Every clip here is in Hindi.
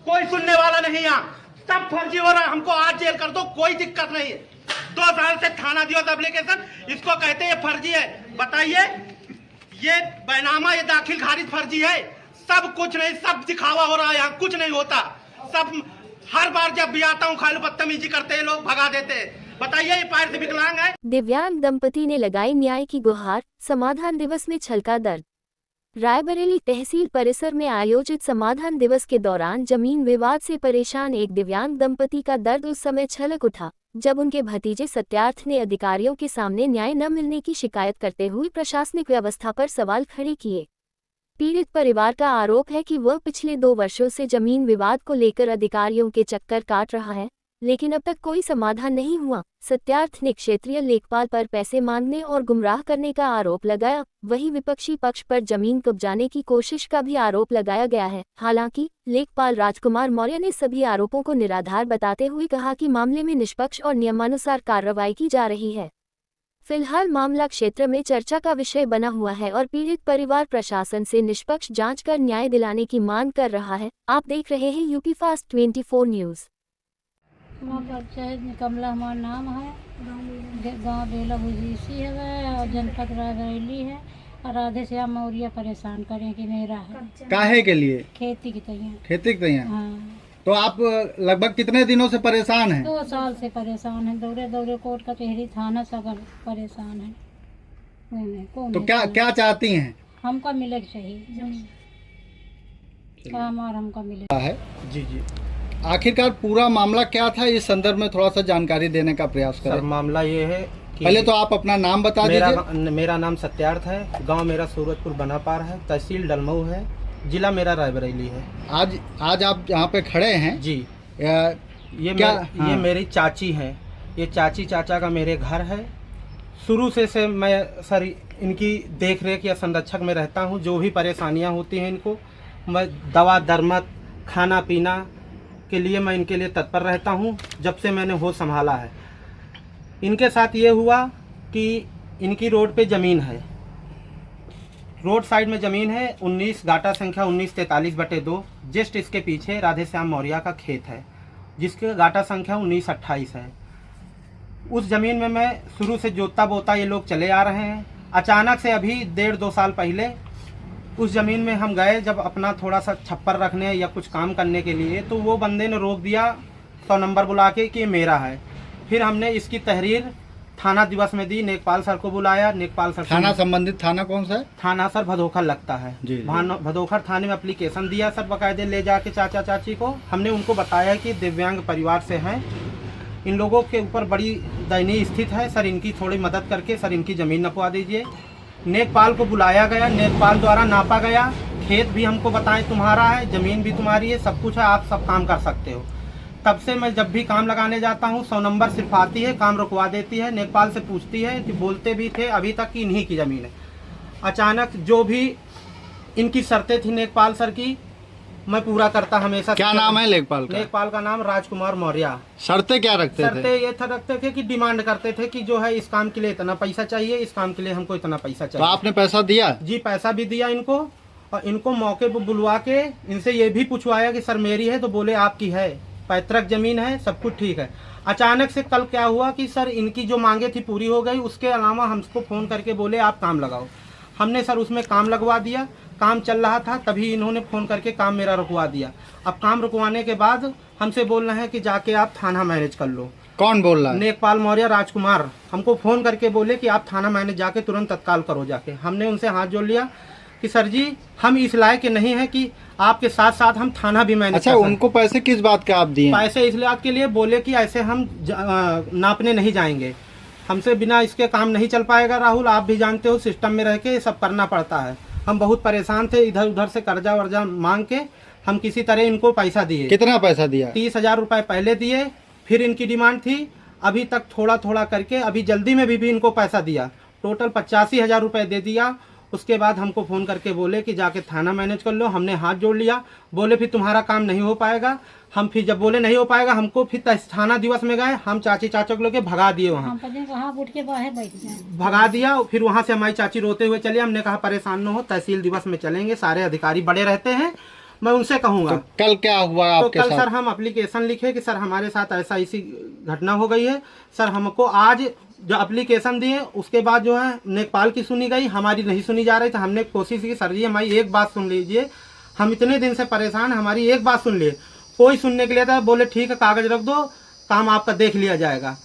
कोई सुनने वाला नहीं यहाँ, सब फर्जी हो रहा है। हमको आज जेल कर दो, कोई दिक्कत नहीं है। 2 साल से थाना दियो एप्लीकेशन, इसको कहते हैं ये फर्जी है। बताइए, ये बैनामा, ये दाखिल खारिज फर्जी है। सब कुछ नहीं, सब दिखावा हो रहा है यहाँ, कुछ नहीं होता। सब हर बार जब भी आता हूँ खाली बदतमीजी करते हैं लोग, भगा देते हैं। बताइए, ये पैर से विकलांग है। दिव्यांग दंपति ने लगाई न्याय की गुहार, समाधान दिवस में छलका दर्द। रायबरेली तहसील परिसर में आयोजित समाधान दिवस के दौरान जमीन विवाद से परेशान एक दिव्यांग दंपति का दर्द उस समय छलक उठा जब उनके भतीजे सत्यार्थ ने अधिकारियों के सामने न्याय न मिलने की शिकायत करते हुए प्रशासनिक व्यवस्था पर सवाल खड़े किए। पीड़ित परिवार का आरोप है कि वह पिछले 2 वर्षों से जमीन विवाद को लेकर अधिकारियों के चक्कर काट रहा है, लेकिन अब तक कोई समाधान नहीं हुआ। सत्यार्थ ने क्षेत्रीय लेखपाल पर पैसे मांगने और गुमराह करने का आरोप लगाया। वहीं विपक्षी पक्ष पर जमीन कब्जाने की कोशिश का भी आरोप लगाया गया है। हालांकि लेखपाल राजकुमार मौर्य ने सभी आरोपों को निराधार बताते हुए कहा कि मामले में निष्पक्ष और नियमानुसार कार्रवाई की जा रही है। फिलहाल मामला क्षेत्र में चर्चा का विषय बना हुआ है और पीड़ित परिवार प्रशासन से निष्पक्ष जांच कर न्याय दिलाने की मांग कर रहा है। आप देख रहे हैं यूपी फास्ट 24 न्यूज़। कमला हमारा नाम है, गांव बेला भुजीसी है और जनपद रायबरेली है। और राधे श्याम मौर्य परेशान करें कि मेरा है काहे के लिए? खेती की तैयार। खेती की तैयार। हाँ, तो आप लगभग कितने दिनों से परेशान हैं? 2 साल से परेशान है। दौरे दौरे कोर्ट कचहरी थाना सगल परेशान है। कौन तो है? क्या चाहती हैं? हमको मिले चाहिए काम और हमको मिले है जी जी आखिरकार पूरा मामला क्या था, इस संदर्भ में थोड़ा सा जानकारी देने का प्रयास सर, करें। मामला ये है कि पहले तो आप अपना नाम बता दीजिए। मेरा नाम सत्यार्थ है, गांव मेरा सूरजपुर बनापार है, तहसील डलमऊ है, जिला मेरा रायबरेली है। आज आप यहाँ पे खड़े हैं जी। ये ये मेरी चाची हैं। ये चाची चाचा का मेरे घर है। शुरू से मैं सर इनकी देख रेख या संरक्षक में रहता हूँ। जो भी परेशानियाँ होती हैं इनको, मैं दवा दरमत खाना पीना के लिए मैं इनके लिए तत्पर रहता हूँ। जब से मैंने होश संभाला है, इनके साथ ये हुआ कि इनकी रोड पे ज़मीन है, रोड साइड में ज़मीन है 19 गाटा संख्या 1943/2। जस्ट इसके पीछे राधे श्याम मौर्य का खेत है जिसके गाटा संख्या 1928 है। उस ज़मीन में मैं शुरू से जोता बोता ये लोग चले आ रहे हैं। अचानक से अभी 1.5-2 साल पहले उस ज़मीन में हम गए जब अपना थोड़ा सा छप्पर रखने या कुछ काम करने के लिए, तो वो बंदे ने रोक दिया 100 नंबर बुला के कि ये मेरा है। फिर हमने इसकी तहरीर थाना दिवस में दी, नेकपाल सर को बुलाया। नेकपाल सर थाना संबंधित थाना कौन सा है? थाना सर भदोखर लगता है जी। भदोखर थाने में एप्लीकेशन दिया सर, बाकायदे ले जाके चाचा चाची को। हमने उनको बताया कि दिव्यांग परिवार से हैं, इन लोगों के ऊपर बड़ी दयनीय स्थिति है सर, इनकी थोड़ी मदद करके सर इनकी ज़मीन नपवा दीजिए। नेकपाल को बुलाया गया, नेकपाल द्वारा नापा गया। खेत भी हमको बताएं तुम्हारा है, ज़मीन भी तुम्हारी है, सब कुछ है, आप सब काम कर सकते हो। तब से मैं जब भी काम लगाने जाता हूँ 100 नंबर सिर्फ आती है, काम रुकवा देती है। नेकपाल से पूछती है कि बोलते भी थे अभी तक कि इन्हीं की ज़मीन है। अचानक जो भी इनकी शर्तें थी नेकपाल सर की, मैं पूरा करता हमेशा। क्या नाम है लेखपाल का? लेखपाल का नाम राजकुमार मौर्य। शर्तें क्या रखते थे? शर्तें ये रखते थे कि डिमांड करते थे कि जो है इस काम के लिए इतना पैसा चाहिए, इस काम के लिए हमको इतना पैसा तो चाहिए। आपने पैसा दिया? जी, पैसा भी दिया इनको। और इनको मौके पर बुलवा के इनसे ये भी पूछवाया कि सर मेरी है, तो बोले आपकी है, पैतृक जमीन है, सब कुछ ठीक है। अचानक से कल क्या हुआ कि सर इनकी जो मांगे थी पूरी हो गई, उसके अलावा हमको फ़ोन करके बोले आप काम लगाओ। हमने सर उसमें काम लगवा दिया। काम चल रहा था तभी इन्होंने फ़ोन करके काम मेरा रुकवा दिया। अब काम रुकवाने के बाद हमसे बोल रहे हैं कि जाके आप थाना मैनेज कर लो। कौन बोल रहा है? नेकपाल मौर्य राजकुमार हमको फ़ोन करके बोले कि आप थाना मैनेज जाके तुरंत तत्काल करो जाके। हमने उनसे हाथ जोड़ लिया कि सर जी हम इस लायक के नहीं हैं कि आपके साथ साथ हम थाना भी मैनेज। अच्छा, उनको पैसे किस बात के आप दिए? पैसे इस बात के लिए बोले कि ऐसे हम नापने नहीं जाएंगे, हमसे बिना इसके काम नहीं चल पाएगा। राहुल, आप भी जानते हो सिस्टम में रह के ये सब करना पड़ता है। हम बहुत परेशान थे, इधर उधर से कर्जा वर्जा मांग के हम किसी तरह इनको पैसा दिए। कितना पैसा दिया? 30,000 रुपये पहले दिए, फिर इनकी डिमांड थी अभी तक थोड़ा थोड़ा करके, अभी जल्दी में भी इनको पैसा दिया, टोटल 85,000 रुपये दे दिया। उसके बाद हमको फ़ोन करके बोले कि जाके थाना मैनेज कर लो। हमने हाथ जोड़ लिया, बोले फिर तुम्हारा काम नहीं हो पाएगा। हम फिर जब बोले नहीं हो पाएगा, हमको फिर थाना दिवस में गए। हम चाची चाचा को लेके भगा दिए वहाँ, उठ के बाहर बैठ गए, भगा दिया। फिर वहाँ से हमारी चाची रोते हुए चली। हमने कहा परेशान न हो, तहसील दिवस में चलेंगे, सारे अधिकारी बड़े रहते हैं, मैं उनसे कहूँगा। तो कल क्या हुआ तो आपके कल साथ? सर हम एप्लीकेशन लिखे कि सर हमारे साथ ऐसा ऐसी घटना हो गई है। सर हमको आज जो एप्लीकेशन दिए उसके बाद जो है लेखपाल की सुनी गई, हमारी नहीं सुनी जा रही। तो हमने कोशिश की सर जी हमारी एक बात सुन लीजिए, हम इतने दिन से परेशान, हमारी एक बात सुन लिए। कोई सुनने के लिए था, बोले ठीक है कागज रख दो, काम आपका देख लिया जाएगा।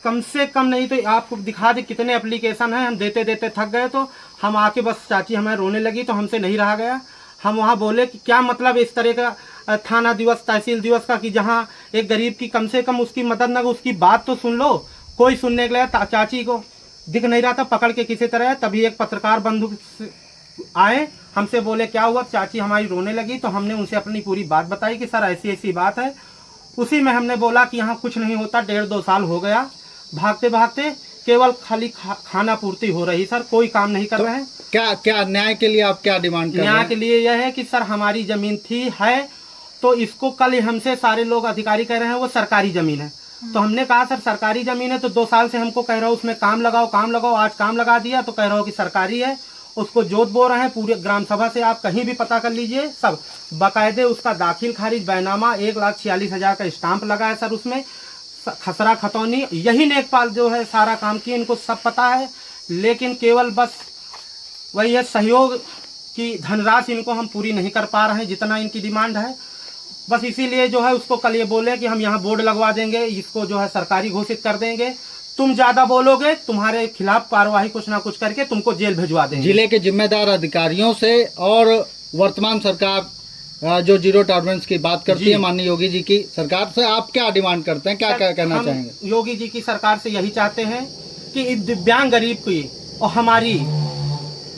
कम से कम नहीं तो आपको दिखा दे कितने एप्लीकेशन हैं, हम देते देते थक गए। तो हम आके बस चाची हमें रोने लगी, तो हमसे नहीं रहा गया। हम वहाँ बोले कि क्या मतलब इस तरह का थाना दिवस तहसील दिवस का कि जहाँ एक गरीब की कम से कम उसकी मदद न, उसकी बात तो सुन लो। कोई सुनने के लिए चाची को दिख नहीं रहा था, पकड़ के किसी तरह। तभी एक पत्रकार बंधु आए, हमसे बोले क्या हुआ, चाची हमारी रोने लगी। तो हमने उनसे अपनी पूरी बात बताई कि सर ऐसी ऐसी बात है। उसी में हमने बोला कि यहाँ कुछ नहीं होता, 1.5-2 साल हो गया भागते भागते, केवल खाली खाना पूर्ति हो रही सर, कोई काम नहीं कर रहे हैं। क्या क्या न्याय के लिए आप क्या डिमांड कर रहे हैं? न्याय के लिए यह है कि सर हमारी जमीन थी है, तो इसको कल हमसे सारे लोग अधिकारी कह रहे हैं वो सरकारी जमीन है। तो हमने कहा सर सरकारी जमीन है तो 2 साल से हमको कह रहा हो उसमें काम लगाओ काम लगाओ, आज काम लगा दिया तो कह रहा हो कि सरकारी है, उसको जोत बो रहे हैं। पूरे ग्राम सभा से आप कहीं भी पता कर लीजिए, सब बाकायदे उसका दाखिल खारिज बैनामा 1,46,000 का स्टाम्प लगा है सर, उसमें खसरा खतौनी यही लेखपाल जो है सारा काम किए, इनको सब पता है। लेकिन केवल बस वही है सहयोग की धनराशि इनको हम पूरी नहीं कर पा रहे हैं जितना इनकी डिमांड है। बस इसीलिए जो है उसको कल ये बोले कि हम यहाँ बोर्ड लगवा देंगे, इसको जो है सरकारी घोषित कर देंगे, तुम ज्यादा बोलोगे तुम्हारे खिलाफ कार्यवाही कुछ ना कुछ करके तुमको जेल भिजवा देंगे। जिले के जिम्मेदार अधिकारियों से और वर्तमान सरकार जो जीरो टॉलरेंस की बात करती है माननीय योगी जी की सरकार से, आप क्या डिमांड करते हैं, क्या कहना हम चाहेंगे? योगी जी की सरकार से यही चाहते हैं कि इस दिव्यांग गरीब की और हमारी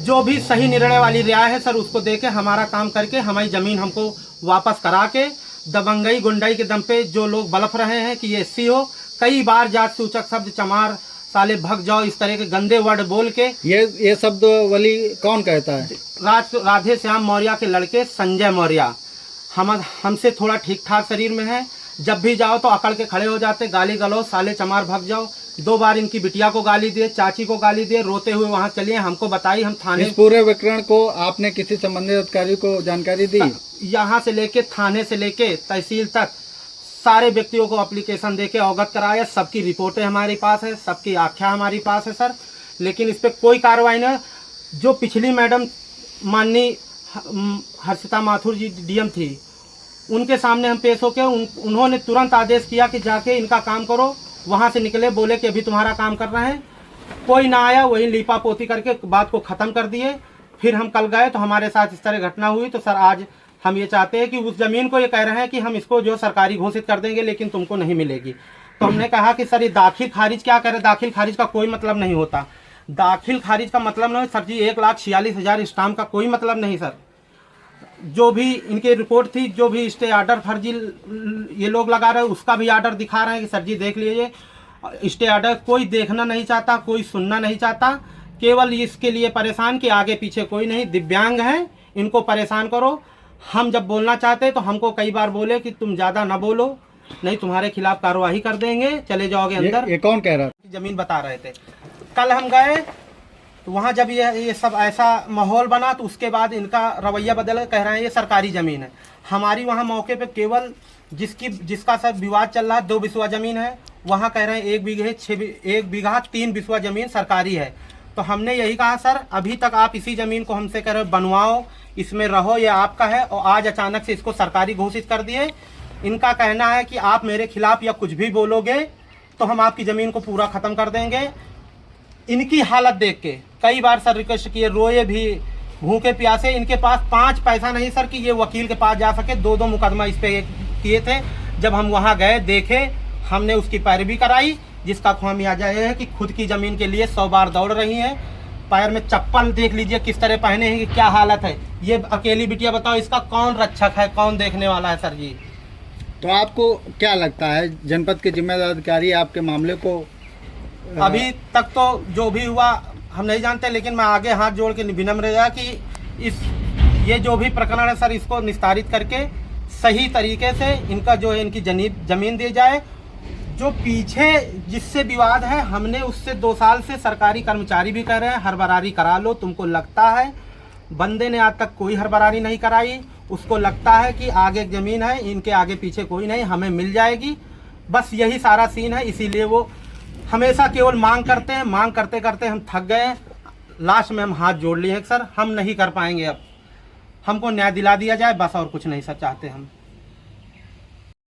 जो भी सही निर्णय वाली राय है सर उसको देके हमारा काम करके हमारी जमीन हमको वापस करा के, दबंगई गुंडाई के दम पे जो लोग बलफ रहे हैं कि ये एससी हो, कई बार जात सूचक शब्द चमार साले भग जाओ इस तरह के गंदे वर्ड बोल के, ये शब्द वली कौन कहता है? राधे श्याम मौर्य के लड़के संजय मौर्य हमसे थोड़ा ठीक ठाक शरीर में है, जब भी जाओ तो अकड़ के खड़े हो जाते, गाली गलो साले चमार भग जाओ। 2 बार इनकी बिटिया को गाली दिए, चाची को गाली दिए, रोते हुए वहाँ चलिए, हमको बताई, हम थाने। इस पूरे विकरण को आपने किसी संबंधित अधिकारी को जानकारी दी? यहाँ से लेके थाने से लेके तहसील तक सारे व्यक्तियों को एप्लीकेशन देके अवगत कराया, सबकी रिपोर्टें हमारे पास है, सबकी आख्या हमारे पास है सर, लेकिन इस पर कोई कार्रवाई नहीं। जो पिछली मैडम माननीय हर्षिता माथुर जी डीएम थी, उनके सामने हम पेश होके उन्होंने तुरंत आदेश किया कि जाके इनका काम करो। वहाँ से निकले, बोले कि अभी तुम्हारा काम कर रहे हैं, कोई ना आया, वही लीपा पोती करके बात को ख़त्म कर दिए। फिर हम कल गए तो हमारे साथ इस तरह घटना हुई। तो सर आज हम ये चाहते हैं कि उस ज़मीन को ये कह रहे हैं कि हम इसको जो सरकारी घोषित कर देंगे लेकिन तुमको नहीं मिलेगी। तो हमने कहा कि सर ये दाखिल खारिज क्या करे, दाखिल खारिज का कोई मतलब नहीं होता, दाखिल खारिज का मतलब नहीं सर जी 1,46,000 स्टाम्प का कोई मतलब नहीं सर। जो भी इनकी रिपोर्ट थी, जो भी स्टे आर्डर फर्जी ये लोग लगा रहे हैं उसका भी आर्डर दिखा रहे हैं कि सर जी देख लीजिए स्टे आर्डर, कोई देखना नहीं चाहता, कोई सुनना नहीं चाहता, केवल इसके लिए परेशान कि आगे पीछे कोई नहीं, दिव्यांग हैं इनको परेशान करो। हम जब बोलना चाहते तो हमको कई बार बोले कि तुम ज़्यादा ना बोलो, नहीं तुम्हारे खिलाफ कार्रवाई कर देंगे, चले जाओगे अंदर। ये कौन कह रहा है? जमीन बता रहे थे। कल हम गए तो वहाँ जब ये सब ऐसा माहौल बना तो उसके बाद इनका रवैया बदल, कह रहे हैं ये सरकारी ज़मीन है। हमारी वहाँ मौके पे केवल जिसका सब विवाद चल रहा है 2 बिस्वा ज़मीन है, वहाँ कह रहे हैं 1 बीघा 3 बिस्वा ज़मीन सरकारी है। तो हमने यही कहा सर अभी तक आप इसी ज़मीन को हमसे कह रहे बनवाओ, इसमें रहो, ये आपका है, और आज अचानक से इसको सरकारी घोषित कर दिए। इनका कहना है कि आप मेरे खिलाफ या कुछ भी बोलोगे तो हम आपकी ज़मीन को पूरा ख़त्म कर देंगे। इनकी हालत देख के कई बार सर रिक्वेस्ट किए, रोए भी, भूखे प्यासे, इनके पास 5 पैसा नहीं सर कि ये वकील के पास जा सके। 2 मुकदमा इस पे किए थे। जब हम वहाँ गए देखे, हमने उसकी पैरवी कराई, जिसका खामियाजा यह है कि खुद की ज़मीन के लिए 100 बार दौड़ रही हैं। पैर में चप्पल देख लीजिए किस तरह पहने हैं, कि क्या हालत है। ये अकेली बिटिया बताओ इसका कौन रक्षक है, कौन देखने वाला है सर जी। तो आपको क्या लगता है जनपद के जिम्मेदार अधिकारी आपके मामले को अभी तक तो जो भी हुआ हम नहीं जानते, लेकिन मैं आगे हाथ जोड़ के विनम्र रहा कि ये जो भी प्रकरण है सर इसको निस्तारित करके सही तरीके से इनका जो है इनकी जमीन दी जाए। जो पीछे जिससे विवाद है, हमने उससे 2 साल से सरकारी कर्मचारी भी कह रहे हैं हरबरारी करा लो, तुमको लगता है। बंदे ने आज तक कोई हरबरारी नहीं कराई। उसको लगता है कि आगे ज़मीन है, इनके आगे पीछे कोई नहीं, हमें मिल जाएगी, बस यही सारा सीन है। इसीलिए वो हमेशा केवल मांग करते हैं, मांग करते करते हम थक गए हैं। लास्ट में हम हाथ जोड़ लिए हैं सर, हम नहीं कर पाएंगे, अब हमको न्याय दिला दिया जाए बस, और कुछ नहीं सर चाहते हम।